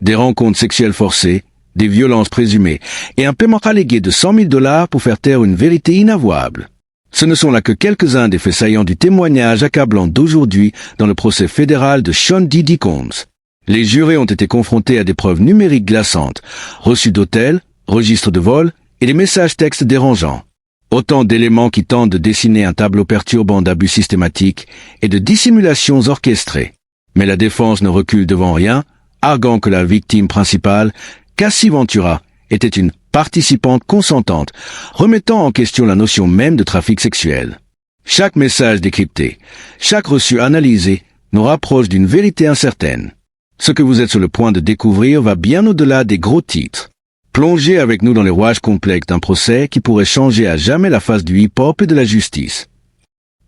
Des rencontres sexuelles forcées, des violences présumées et un paiement allégué de 100 000 $ pour faire taire une vérité inavouable. Ce ne sont là que quelques-uns des faits saillants du témoignage accablant d'aujourd'hui dans le procès fédéral de Sean Diddy Combs. Les jurés ont été confrontés à des preuves numériques glaçantes, reçus d'hôtels, registres de vol et des messages textes dérangeants. Autant d'éléments qui tentent de dessiner un tableau perturbant d'abus systématiques et de dissimulations orchestrées. Mais la défense ne recule devant rien, arguant que la victime principale, Cassie Ventura, était une participante consentante, remettant en question la notion même de trafic sexuel. Chaque message décrypté, chaque reçu analysé, nous rapproche d'une vérité incertaine. Ce que vous êtes sur le point de découvrir va bien au-delà des gros titres. Plongez avec nous dans les rouages complexes d'un procès qui pourrait changer à jamais la face du hip-hop et de la justice.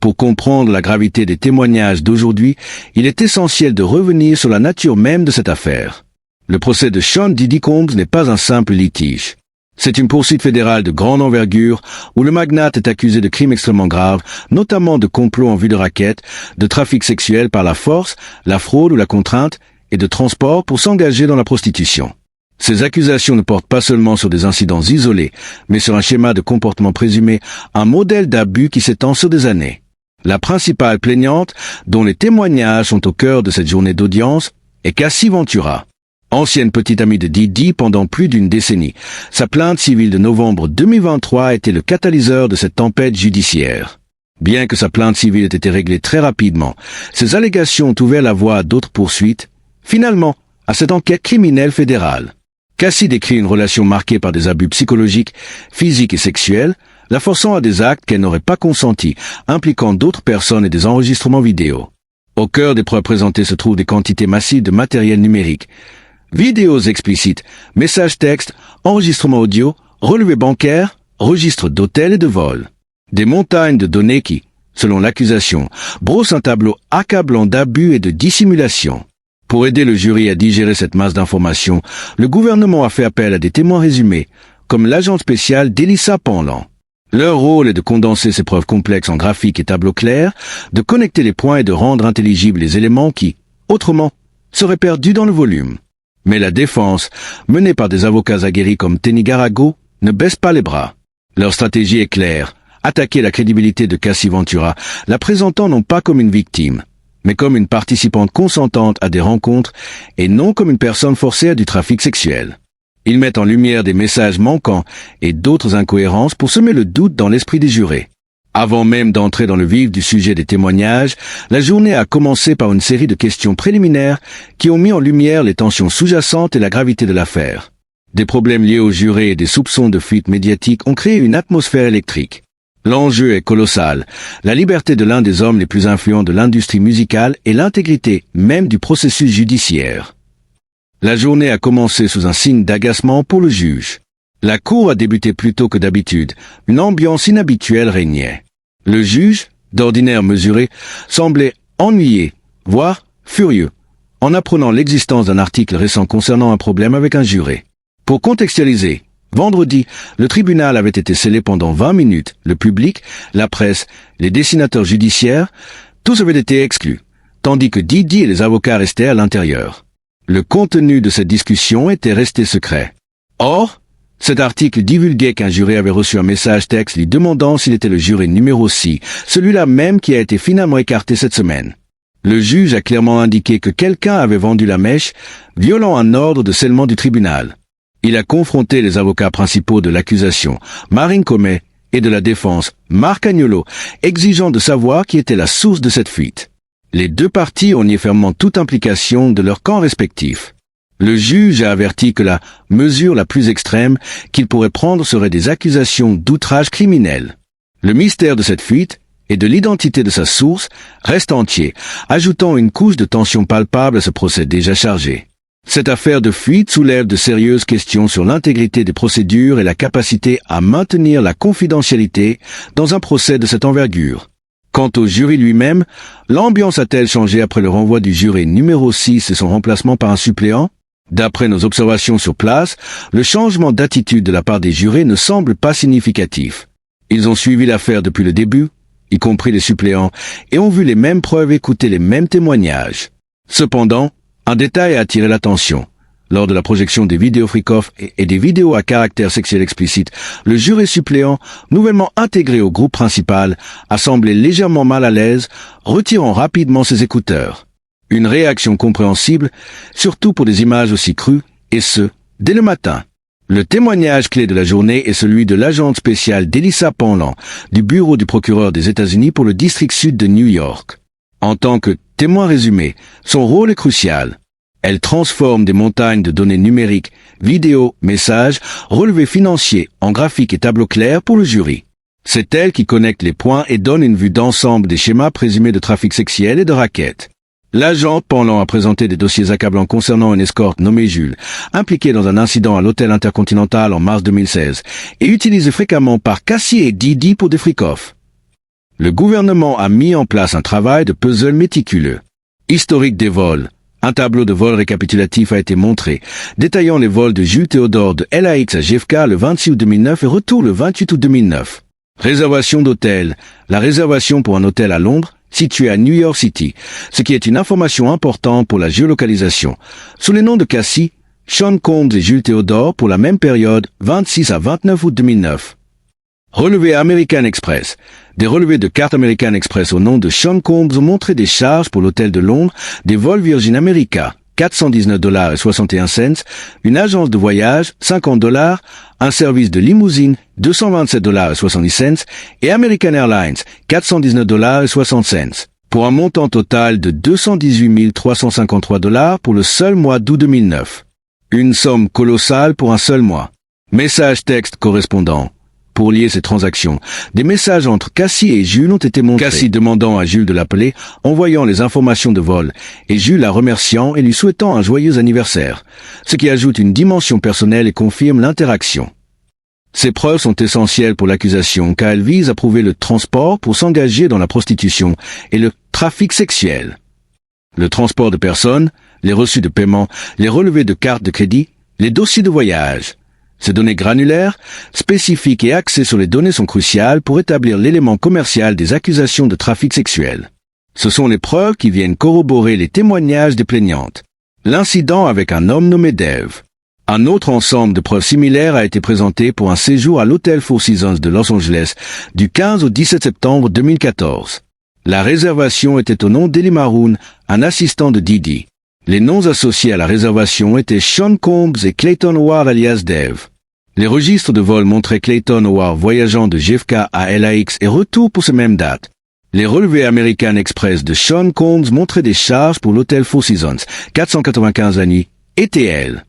Pour comprendre la gravité des témoignages d'aujourd'hui, il est essentiel de revenir sur la nature même de cette affaire. Le procès de Sean Diddy Combs n'est pas un simple litige. C'est une poursuite fédérale de grande envergure où le magnate est accusé de crimes extrêmement graves, notamment de complot en vue de racket, de trafic sexuel par la force, la fraude ou la contrainte, et de transport pour s'engager dans la prostitution. Ces accusations ne portent pas seulement sur des incidents isolés, mais sur un schéma de comportement présumé, un modèle d'abus qui s'étend sur des années. La principale plaignante, dont les témoignages sont au cœur de cette journée d'audience, est Cassie Ventura. Ancienne petite amie de Diddy pendant plus d'une décennie, sa plainte civile de novembre 2023 a été le catalyseur de cette tempête judiciaire. Bien que sa plainte civile ait été réglée très rapidement, ces allégations ont ouvert la voie à d'autres poursuites, finalement, à cette enquête criminelle fédérale. Cassie décrit une relation marquée par des abus psychologiques, physiques et sexuels, la forçant à des actes qu'elle n'aurait pas consentis, impliquant d'autres personnes et des enregistrements vidéo. Au cœur des preuves présentées se trouvent des quantités massives de matériel numérique, vidéos explicites, messages textes, enregistrements audio, relevés bancaires, registres d'hôtels et de vols. Des montagnes de données qui, selon l'accusation, brossent un tableau accablant d'abus et de dissimulation. Pour aider le jury à digérer cette masse d'informations, le gouvernement a fait appel à des témoins résumés, comme l'agent spécial d'Elissa Panlan. Leur rôle est de condenser ces preuves complexes en graphiques et tableaux clairs, de connecter les points et de rendre intelligibles les éléments qui, autrement, seraient perdus dans le volume. Mais la défense, menée par des avocats aguerris comme Tenny Garago, ne baisse pas les bras. Leur stratégie est claire, attaquer la crédibilité de Cassie Ventura, la présentant non pas comme une victime, mais comme une participante consentante à des rencontres et non comme une personne forcée à du trafic sexuel. Ils mettent en lumière des messages manquants et d'autres incohérences pour semer le doute dans l'esprit des jurés. Avant même d'entrer dans le vif du sujet des témoignages, la journée a commencé par une série de questions préliminaires qui ont mis en lumière les tensions sous-jacentes et la gravité de l'affaire. Des problèmes liés aux jurés et des soupçons de fuite médiatique ont créé une atmosphère électrique. L'enjeu est colossal, la liberté de l'un des hommes les plus influents de l'industrie musicale et l'intégrité même du processus judiciaire. La journée a commencé sous un signe d'agacement pour le juge. La cour a débuté plus tôt que d'habitude, une ambiance inhabituelle régnait. Le juge, d'ordinaire mesuré, semblait ennuyé, voire furieux, en apprenant l'existence d'un article récent concernant un problème avec un juré. Pour contextualiser, vendredi, le tribunal avait été scellé pendant 20 minutes, le public, la presse, les dessinateurs judiciaires, tous avaient été exclus, tandis que Diddy et les avocats restaient à l'intérieur. Le contenu de cette discussion était resté secret. Or, cet article divulguait qu'un juré avait reçu un message texte lui demandant s'il était le juré numéro 6, celui-là même qui a été finalement écarté cette semaine. Le juge a clairement indiqué que quelqu'un avait vendu la mèche, violant un ordre de scellement du tribunal. Il a confronté les avocats principaux de l'accusation, Marine Comet, et de la défense, Marc Agnolo, exigeant de savoir qui était la source de cette fuite. Les deux parties ont nié fermement toute implication de leurs camps respectifs. Le juge a averti que la mesure la plus extrême qu'il pourrait prendre serait des accusations d'outrage criminel. Le mystère de cette fuite et de l'identité de sa source reste entier, ajoutant une couche de tension palpable à ce procès déjà chargé. Cette affaire de fuite soulève de sérieuses questions sur l'intégrité des procédures et la capacité à maintenir la confidentialité dans un procès de cette envergure. Quant au jury lui-même, l'ambiance a-t-elle changé après le renvoi du juré numéro 6 et son remplacement par un suppléant ? D'après nos observations sur place, le changement d'attitude de la part des jurés ne semble pas significatif. Ils ont suivi l'affaire depuis le début, y compris les suppléants, et ont vu les mêmes preuves, écouté les mêmes témoignages. Cependant, un détail a attiré l'attention. Lors de la projection des vidéos freak-off et des vidéos à caractère sexuel explicite, le jury suppléant, nouvellement intégré au groupe principal, a semblé légèrement mal à l'aise, retirant rapidement ses écouteurs. Une réaction compréhensible, surtout pour des images aussi crues, et ce, dès le matin. Le témoignage clé de la journée est celui de l'agente spéciale Delissa Penland, du bureau du procureur des États-Unis pour le district sud de New York. En tant que témoin résumé, son rôle est crucial. Elle transforme des montagnes de données numériques, vidéos, messages, relevés financiers en graphiques et tableaux clairs pour le jury. C'est elle qui connecte les points et donne une vue d'ensemble des schémas présumés de trafic sexuel et de raquettes. L'agent Penland a présenté des dossiers accablants concernant une escorte nommée Jules, impliquée dans un incident à l'hôtel Intercontinental en mars 2016, et utilisé fréquemment par Cassie et Didi pour des freak-off. Le gouvernement a mis en place un travail de puzzle méticuleux. Historique des vols. Un tableau de vol récapitulatif a été montré, détaillant les vols de Jules Théodore de LAX à JFK le 26 août 2009 et retour le 28 août 2009. Réservation d'hôtel. La réservation pour un hôtel à Londres, situé à New York City, ce qui est une information importante pour la géolocalisation. Sous les noms de Cassie, Sean Combs et Jules Théodore pour la même période, 26 à 29 août 2009. Relevé American Express. Des relevés de carte American Express au nom de Sean Combs ont montré des charges pour l'hôtel de Londres, des vols Virgin America, $419,61, une agence de voyage, $50, un service de limousine, $227,70, et American Airlines, $419,60, pour un montant total de $218 pour le seul mois d'août 2009. Une somme colossale pour un seul mois. Message texte correspondant. Pour lier ces transactions, des messages entre Cassie et Jules ont été montrés. Cassie demandant à Jules de l'appeler, envoyant les informations de vol, et Jules la remerciant et lui souhaitant un joyeux anniversaire, ce qui ajoute une dimension personnelle et confirme l'interaction. Ces preuves sont essentielles pour l'accusation car elles visent à prouver le transport pour s'engager dans la prostitution et le trafic sexuel. Le transport de personnes, les reçus de paiement, les relevés de cartes de crédit, les dossiers de voyage. Ces données granulaires, spécifiques et axées sur les données sont cruciales pour établir l'élément commercial des accusations de trafic sexuel. Ce sont les preuves qui viennent corroborer les témoignages des plaignantes. L'incident avec un homme nommé Dave. Un autre ensemble de preuves similaires a été présenté pour un séjour à l'hôtel Four Seasons de Los Angeles du 15 au 17 septembre 2014. La réservation était au nom d'Eli Maroon, un assistant de Didi. Les noms associés à la réservation étaient Sean Combs et Clayton Howard alias Dave. Les registres de vol montraient Clayton Howard voyageant de JFK à LAX et retour pour ces mêmes dates. Les relevés American Express de Sean Combs montraient des charges pour l'hôtel Four Seasons, $495 la nuit, ETL.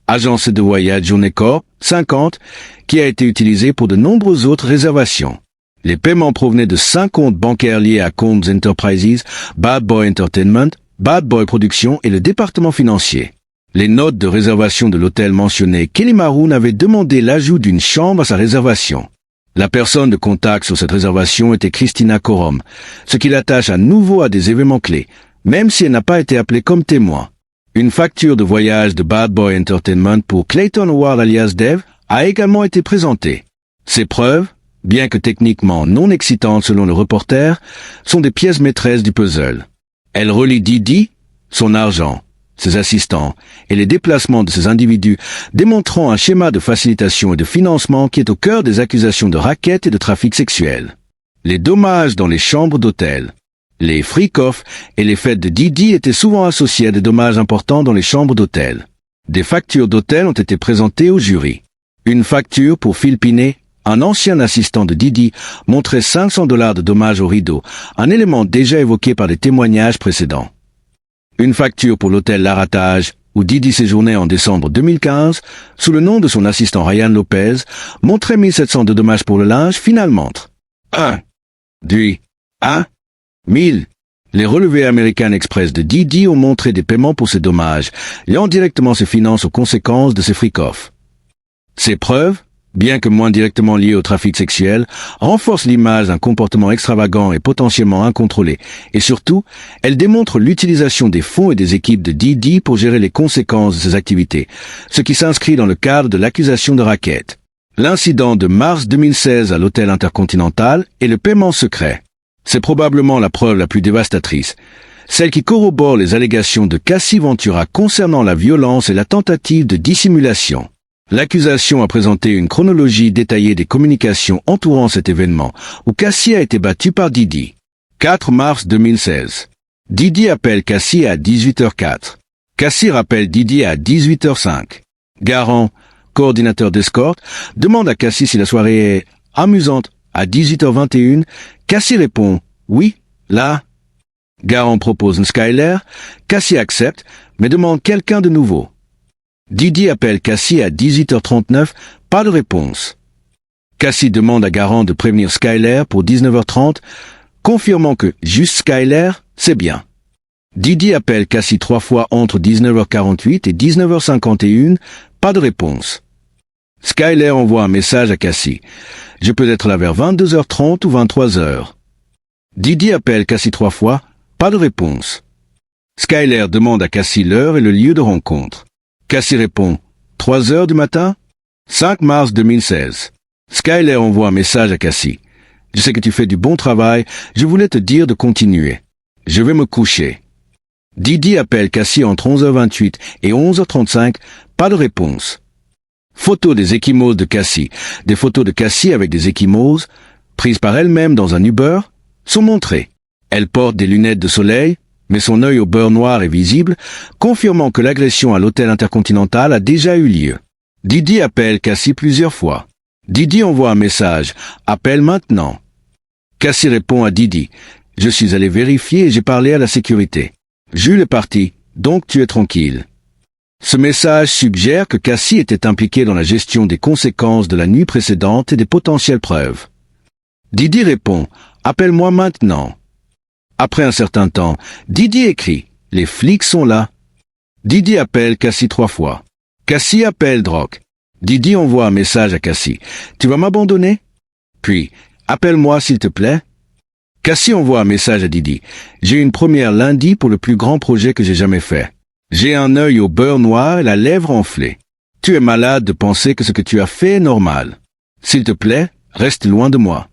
Agence de voyage Journey Corp, 50, qui a été utilisé pour de nombreuses autres réservations. Les paiements provenaient de 5 comptes bancaires liés à Combs Enterprises, Bad Boy Entertainment, Bad Boy Productions et le département financier. Les notes de réservation de l'hôtel mentionnaient qu'Eli Maroon avait demandé l'ajout d'une chambre à sa réservation. La personne de contact sur cette réservation était Christina Corom, ce qui l'attache à nouveau à des événements clés, même si elle n'a pas été appelée comme témoin. Une facture de voyage de Bad Boy Entertainment pour Clayton Howard alias Dave a également été présentée. Ces preuves, bien que techniquement non excitantes selon le reporter, sont des pièces maîtresses du puzzle. Elle relie Didi, son argent, ses assistants et les déplacements de ces individus, démontrant un schéma de facilitation et de financement qui est au cœur des accusations de racket et de trafic sexuel. Les dommages dans les chambres d'hôtel. Les freak-off et les fêtes de Didi étaient souvent associés à des dommages importants dans les chambres d'hôtel. Des factures d'hôtel ont été présentées au jury. Une facture pour Phil Pinet, un ancien assistant de Didi, montrait $500 de dommages au rideau, un élément déjà évoqué par des témoignages précédents. Une facture pour l'hôtel L'Aratage, où Didi séjournait en décembre 2015, sous le nom de son assistant Ryan Lopez, montrait 1700 de dommages pour le linge, finalement. 1. 2. 1. 1000. Les relevés American Express de Didi ont montré des paiements pour ces dommages, liant directement ses finances aux conséquences de ces freak-off. Ces preuves, bien que moins directement liées au trafic sexuel, renforcent l'image d'un comportement extravagant et potentiellement incontrôlé, et surtout, elles démontrent l'utilisation des fonds et des équipes de Didi pour gérer les conséquences de ces activités, ce qui s'inscrit dans le cadre de l'accusation de racket. L'incident de mars 2016 à l'hôtel Intercontinental et le paiement secret. C'est probablement la preuve la plus dévastatrice. celle qui corrobore les allégations de Cassie Ventura concernant la violence et la tentative de dissimulation. L'accusation a présenté une chronologie détaillée des communications entourant cet événement, où Cassie a été battue par Didi. 4 mars 2016. Didi appelle Cassie à 18h04. Cassie rappelle Didi à 18h05. Garant, coordinateur d'escorte, demande à Cassie si la soirée est amusante. À 18h21, Cassie répond « Oui, là ». Garant propose une Skyler, Cassie accepte, mais demande quelqu'un de nouveau. Didi appelle Cassie à 18h39, pas de réponse. Cassie demande à Garant de prévenir Skyler pour 19h30, confirmant que juste Skyler, c'est bien. Didi appelle Cassie 3 fois entre 19h48 et 19h51, pas de réponse. Skyler envoie un message à Cassie. Je peux être là vers 22h30 ou 23h. Didi appelle Cassie 3 fois, pas de réponse. Skyler demande à Cassie l'heure et le lieu de rencontre. Cassie répond, 3 heures du matin? 5 mars 2016. Skyler envoie un message à Cassie. Je sais que tu fais du bon travail, je voulais te dire de continuer. Je vais me coucher. Didi appelle Cassie entre 11h28 et 11h35, pas de réponse. Photos des ecchymoses de Cassie. Des photos de Cassie avec des ecchymoses, prises par elle-même dans un Uber, sont montrées. Elle porte des lunettes de soleil, mais son œil au beurre noir est visible, confirmant que l'agression à l'hôtel Intercontinental a déjà eu lieu. Didi appelle Cassie plusieurs fois. Didi envoie un message « Appelle maintenant ». Cassie répond à Didi « Je suis allé vérifier et j'ai parlé à la sécurité. Jules est parti, donc tu es tranquille ». Ce message suggère que Cassie était impliquée dans la gestion des conséquences de la nuit précédente et des potentielles preuves. Didi répond « Appelle-moi maintenant ». Après un certain temps, Didi écrit « Les flics sont là ». Didi appelle Cassie 3 fois. Cassie appelle Drock. Didi envoie un message à Cassie « Tu vas m'abandonner ?» Puis « Appelle-moi s'il te plaît ». Cassie envoie un message à Didi « J'ai une première lundi pour le plus grand projet que j'ai jamais fait. J'ai un œil au beurre noir et la lèvre enflée. Tu es malade de penser que ce que tu as fait est normal. S'il te plaît, reste loin de moi. »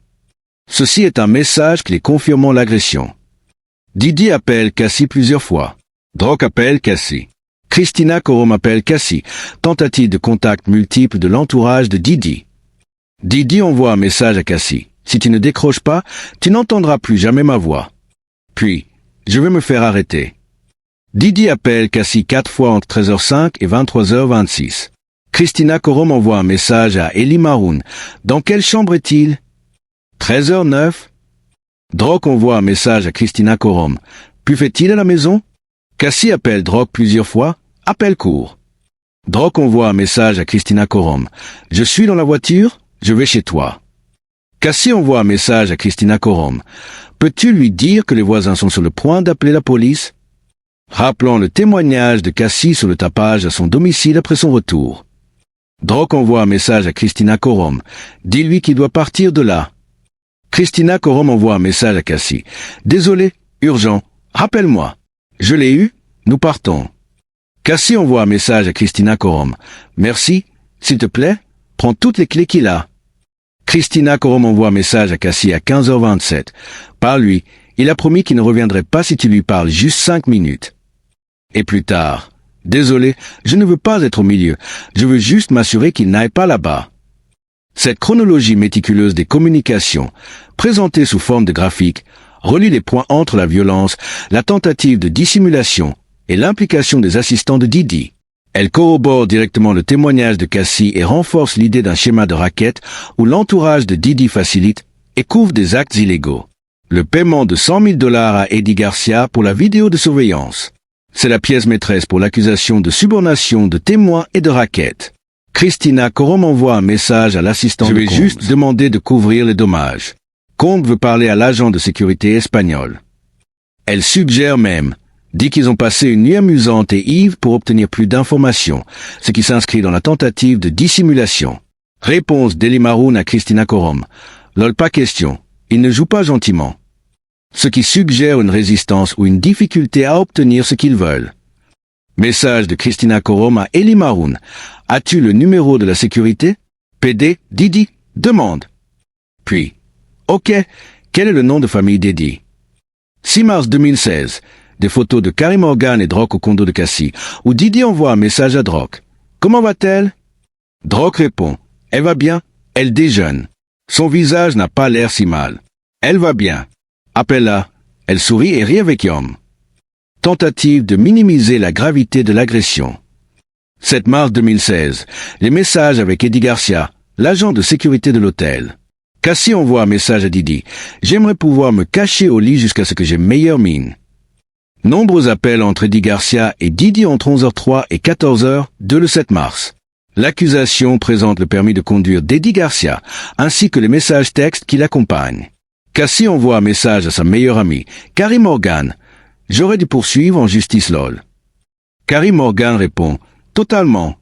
Ceci est un message qui est confirmant l'agression. Didi appelle Cassie plusieurs fois. Drock appelle Cassie. Christina Korom appelle Cassie. Tentative de contact multiple de l'entourage de Didi. Didi envoie un message à Cassie. Si tu ne décroches pas, tu n'entendras plus jamais ma voix. Puis, je vais me faire arrêter. Didi appelle Cassie 4 fois entre 13h05 et 23h26. Christina Korom envoie un message à Eli Maroun. Dans quelle chambre est-il? 13h09. Drock envoie un message à Christina Korom. Puis fait-il à la maison? Cassie appelle Drock plusieurs fois. Appel court. Drock envoie un message à Christina Korom. Je suis dans la voiture, je vais chez toi. Cassie envoie un message à Christina Korom. Peux-tu lui dire que les voisins sont sur le point d'appeler la police? Rappelant le témoignage de Cassie sur le tapage à son domicile après son retour. Drock envoie un message à Christina Korom. Dis-lui qu'il doit partir de là. Christina Korom envoie un message à Cassie. Désolé, urgent, rappelle-moi. Je l'ai eu, nous partons. Cassie envoie un message à Christina Korom. Merci, s'il te plaît, prends toutes les clés qu'il a. Christina Korom envoie un message à Cassie à 15h27. Par lui, il a promis qu'il ne reviendrait pas si tu lui parles juste 5 minutes. Et plus tard. Désolé, je ne veux pas être au milieu. Je veux juste m'assurer qu'il n'aille pas là-bas. Cette chronologie méticuleuse des communications, présentée sous forme de graphique, relie les points entre la violence, la tentative de dissimulation et l'implication des assistants de Didi. Elle corrobore directement le témoignage de Cassie et renforce l'idée d'un schéma de raquette où l'entourage de Didi facilite et couvre des actes illégaux. Le paiement de $100 000 à Eddie Garcia pour la vidéo de surveillance. C'est la pièce maîtresse pour l'accusation de subornation de témoins et de raquette. Christina Korom envoie un message à l'assistant de Combs. Je vais juste demander de couvrir les dommages. Combs veut parler à l'agent de sécurité espagnol. Elle suggère même, dit qu'ils ont passé une nuit amusante et ivre pour obtenir plus d'informations, ce qui s'inscrit dans la tentative de dissimulation. Réponse d'Eli Maroun à Christina Korom. Lol, pas question. Il ne joue pas gentiment. Ce qui suggère une résistance ou une difficulté à obtenir ce qu'ils veulent. Message de Christina Korom à Eli Maroun. As-tu le numéro de la sécurité? PD, Didi, demande. Puis, ok, quel est le nom de famille d'Eddie? 6 mars 2016. des photos de Carey Morgan et Drock au condo de Cassie, où Didi envoie un message à Drock. « Comment va-t-elle » Drock répond. « Elle va bien, elle déjeune. Son visage n'a pas l'air si mal. Elle va bien. Appelle-la. » Elle sourit et rit avec Yom. Tentative de minimiser la gravité de l'agression. 7 mars 2016. Les messages avec Eddie Garcia, l'agent de sécurité de l'hôtel. Cassie envoie un message à Didi. « J'aimerais pouvoir me cacher au lit jusqu'à ce que j'ai meilleure mine. » Nombreux appels entre Eddie Garcia et Didi entre 11h03 et 14h de le 7 mars. L'accusation présente le permis de conduire d'Eddie Garcia, ainsi que les messages textes qui l'accompagnent. Cassie envoie un message à sa meilleure amie, Carey Morgan. « J'aurais dû poursuivre en justice lol. » Carey Morgan répond « Totalement. »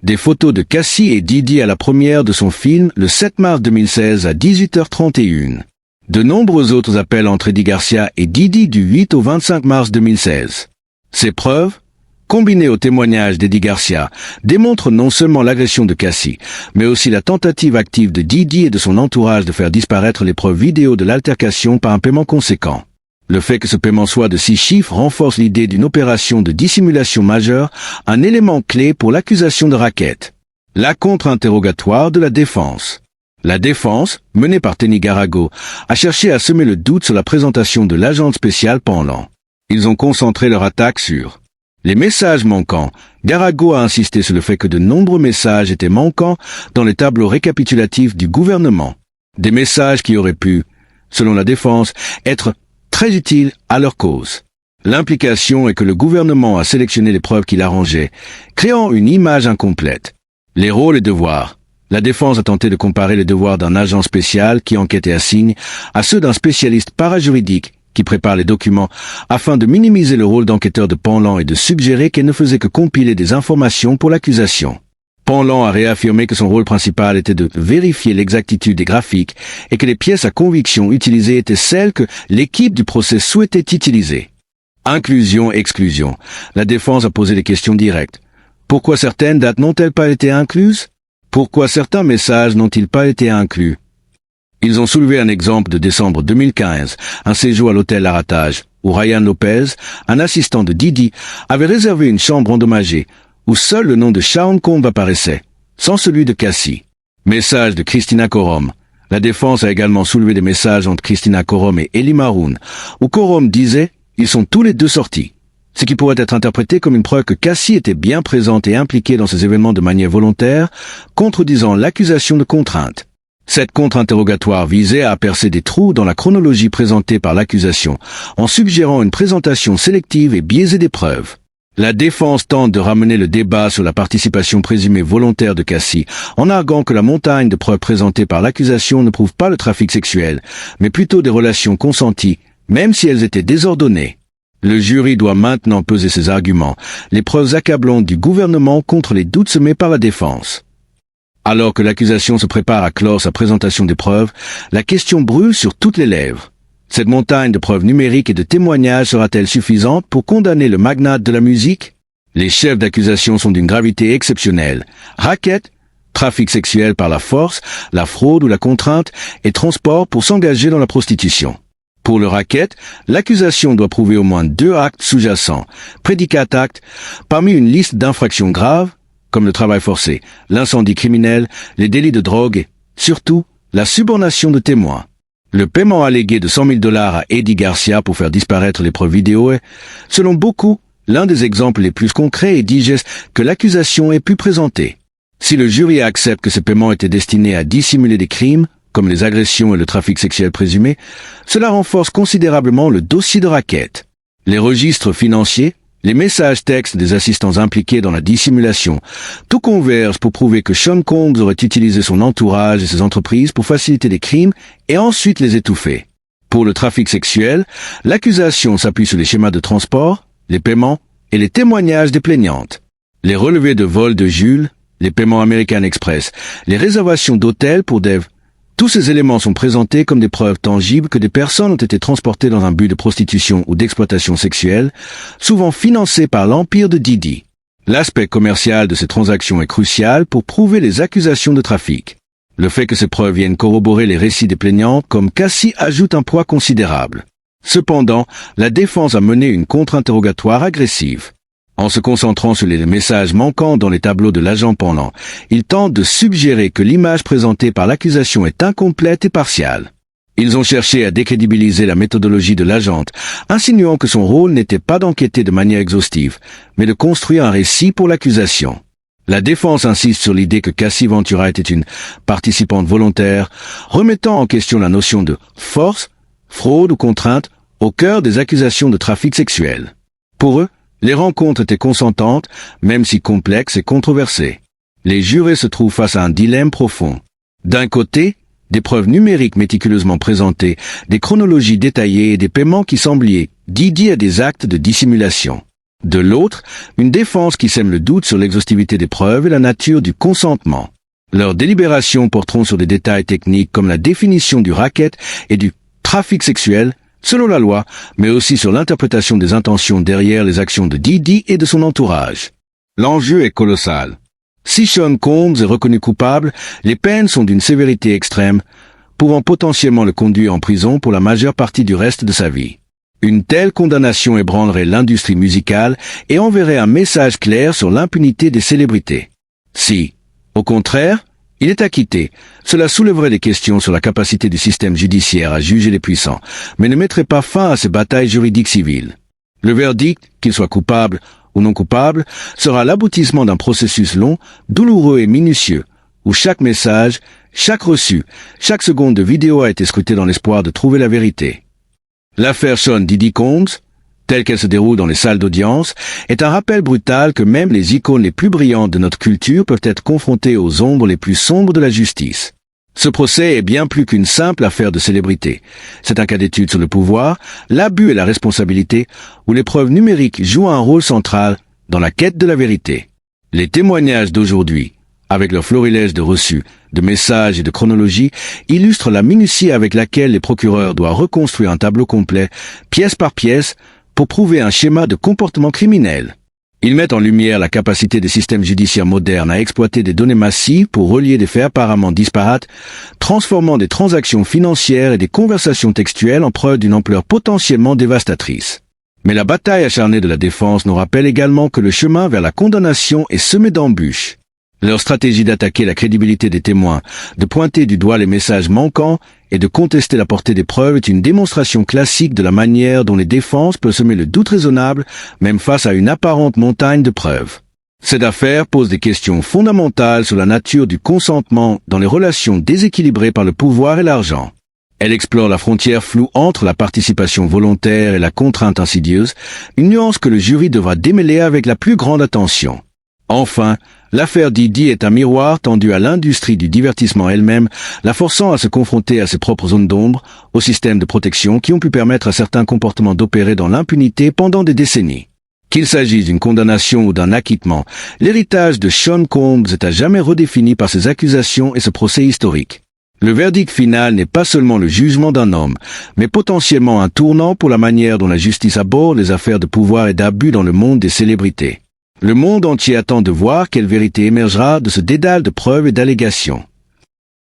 Des photos de Cassie et Didi à la première de son film le 7 mars 2016 à 18h31. De nombreux autres appels entre Eddie Garcia et Didi du 8 au 25 mars 2016. Ces preuves, combinées au témoignage d'Eddie Garcia, démontrent non seulement l'agression de Cassie, mais aussi la tentative active de Didi et de son entourage de faire disparaître les preuves vidéo de l'altercation par un paiement conséquent. Le fait que ce paiement soit de 6 chiffres renforce l'idée d'une opération de dissimulation majeure, un élément clé pour l'accusation de racket. La contre-interrogatoire de la défense. La défense, menée par Tenny Garago, a cherché à semer le doute sur la présentation de l'agent spécial Penlan. Ils ont concentré leur attaque sur les messages manquants. Garago a insisté sur le fait que de nombreux messages étaient manquants dans les tableaux récapitulatifs du gouvernement. Des messages qui auraient pu, selon la défense, être très utiles à leur cause. L'implication est que le gouvernement a sélectionné les preuves qu'il arrangeait, créant une image incomplète. Les rôles et devoirs. La défense a tenté de comparer les devoirs d'un agent spécial qui enquête et assigne à ceux d'un spécialiste parajuridique qui prépare les documents afin de minimiser le rôle d'enquêteur de Penlan et de suggérer qu'elle ne faisait que compiler des informations pour l'accusation. Penlan a réaffirmé que son rôle principal était de vérifier l'exactitude des graphiques et que les pièces à conviction utilisées étaient celles que l'équipe du procès souhaitait utiliser. Inclusion-exclusion. La défense a posé des questions directes. Pourquoi certaines dates n'ont-elles pas été incluses? Pourquoi certains messages n'ont-ils pas été inclus? Ils ont soulevé un exemple de décembre 2015, un séjour à l'hôtel Laratage, où Ryan Lopez, un assistant de Didi, avait réservé une chambre endommagée, où seul le nom de Sean Combs apparaissait, sans celui de Cassie. Message de Christina Korom. La défense a également soulevé des messages entre Christina Korom et Eli Maroun, où Korom disait « Ils sont tous les deux sortis », ce qui pourrait être interprété comme une preuve que Cassie était bien présente et impliquée dans ces événements de manière volontaire, contredisant l'accusation de contrainte. Cette contre-interrogatoire visait à percer des trous dans la chronologie présentée par l'accusation, en suggérant une présentation sélective et biaisée des preuves. La défense tente de ramener le débat sur la participation présumée volontaire de Cassie, en arguant que la montagne de preuves présentées par l'accusation ne prouve pas le trafic sexuel, mais plutôt des relations consenties, même si elles étaient désordonnées. Le jury doit maintenant peser ses arguments, les preuves accablantes du gouvernement contre les doutes semés par la défense. Alors que l'accusation se prépare à clore sa présentation des preuves, la question brûle sur toutes les lèvres. Cette montagne de preuves numériques et de témoignages sera-t-elle suffisante pour condamner le magnate de la musique? Les chefs d'accusation sont d'une gravité exceptionnelle. Racket, trafic sexuel par la force, la fraude ou la contrainte, et transport pour s'engager dans la prostitution. Pour le racket, l'accusation doit prouver au moins 2 actes sous-jacents, prédicat actes, parmi une liste d'infractions graves, comme le travail forcé, l'incendie criminel, les délits de drogue et, surtout, la subornation de témoins. Le paiement allégué de $100 000 à Eddie Garcia pour faire disparaître les preuves vidéo est, selon beaucoup, l'un des exemples les plus concrets et digestes que l'accusation ait pu présenter. Si le jury accepte que ces paiements étaient destinés à dissimuler des crimes, comme les agressions et le trafic sexuel présumé, cela renforce considérablement le dossier de racket. Les registres financiers, les messages textes des assistants impliqués dans la dissimulation, tout converge pour prouver que Sean Combs aurait utilisé son entourage et ses entreprises pour faciliter des crimes et ensuite les étouffer. Pour le trafic sexuel, l'accusation s'appuie sur les schémas de transport, les paiements et les témoignages des plaignantes. Les relevés de vol de Jules, les paiements American Express, les réservations d'hôtels pour Dave, tous ces éléments sont présentés comme des preuves tangibles que des personnes ont été transportées dans un but de prostitution ou d'exploitation sexuelle, souvent financées par l'empire de Didi. L'aspect commercial de ces transactions est crucial pour prouver les accusations de trafic. Le fait que ces preuves viennent corroborer les récits des plaignantes comme Cassie ajoute un poids considérable. Cependant, la défense a mené une contre-interrogatoire agressive. En se concentrant sur les messages manquants dans les tableaux de l'agent pendant, ils tentent de suggérer que l'image présentée par l'accusation est incomplète et partiale. Ils ont cherché à décrédibiliser la méthodologie de l'agente, insinuant que son rôle n'était pas d'enquêter de manière exhaustive, mais de construire un récit pour l'accusation. La défense insiste sur l'idée que Cassie Ventura était une participante volontaire, remettant en question la notion de force, fraude ou contrainte au cœur des accusations de trafic sexuel. Pour eux, les rencontres étaient consentantes, même si complexes et controversées. Les jurés se trouvent face à un dilemme profond. D'un côté, des preuves numériques méticuleusement présentées, des chronologies détaillées et des paiements qui semblent liés à des actes de dissimulation. De l'autre, une défense qui sème le doute sur l'exhaustivité des preuves et la nature du consentement. Leurs délibérations porteront sur des détails techniques comme la définition du racket et du trafic sexuel, selon la loi, mais aussi sur l'interprétation des intentions derrière les actions de Didi et de son entourage. L'enjeu est colossal. Si Sean Combs est reconnu coupable, les peines sont d'une sévérité extrême, pouvant potentiellement le conduire en prison pour la majeure partie du reste de sa vie. Une telle condamnation ébranlerait l'industrie musicale et enverrait un message clair sur l'impunité des célébrités. Si, au contraire, il est acquitté, cela soulèverait des questions sur la capacité du système judiciaire à juger les puissants, mais ne mettrait pas fin à ces batailles juridiques civiles. Le verdict, qu'il soit coupable ou non coupable, sera l'aboutissement d'un processus long, douloureux et minutieux, où chaque message, chaque reçu, chaque seconde de vidéo a été scrutée dans l'espoir de trouver la vérité. L'affaire Sean Diddy Combs, telle qu'elle se déroule dans les salles d'audience, est un rappel brutal que même les icônes les plus brillantes de notre culture peuvent être confrontées aux ombres les plus sombres de la justice. Ce procès est bien plus qu'une simple affaire de célébrité. C'est un cas d'étude sur le pouvoir, l'abus et la responsabilité, où les preuves numériques jouent un rôle central dans la quête de la vérité. Les témoignages d'aujourd'hui, avec leur florilège de reçus, de messages et de chronologies, illustrent la minutie avec laquelle les procureurs doivent reconstruire un tableau complet, pièce par pièce, pour prouver un schéma de comportement criminel. Ils mettent en lumière la capacité des systèmes judiciaires modernes à exploiter des données massives pour relier des faits apparemment disparates, transformant des transactions financières et des conversations textuelles en preuve d'une ampleur potentiellement dévastatrice. Mais la bataille acharnée de la défense nous rappelle également que le chemin vers la condamnation est semé d'embûches. Leur stratégie d'attaquer la crédibilité des témoins, de pointer du doigt les messages manquants et de contester la portée des preuves est une démonstration classique de la manière dont les défenses peuvent semer le doute raisonnable, même face à une apparente montagne de preuves. Cette affaire pose des questions fondamentales sur la nature du consentement dans les relations déséquilibrées par le pouvoir et l'argent. Elle explore la frontière floue entre la participation volontaire et la contrainte insidieuse, une nuance que le jury devra démêler avec la plus grande attention. Enfin, l'affaire Didi est un miroir tendu à l'industrie du divertissement elle-même, la forçant à se confronter à ses propres zones d'ombre, aux systèmes de protection qui ont pu permettre à certains comportements d'opérer dans l'impunité pendant des décennies. Qu'il s'agisse d'une condamnation ou d'un acquittement, l'héritage de Sean Combs est à jamais redéfini par ces accusations et ce procès historique. Le verdict final n'est pas seulement le jugement d'un homme, mais potentiellement un tournant pour la manière dont la justice aborde les affaires de pouvoir et d'abus dans le monde des célébrités. Le monde entier attend de voir quelle vérité émergera de ce dédale de preuves et d'allégations.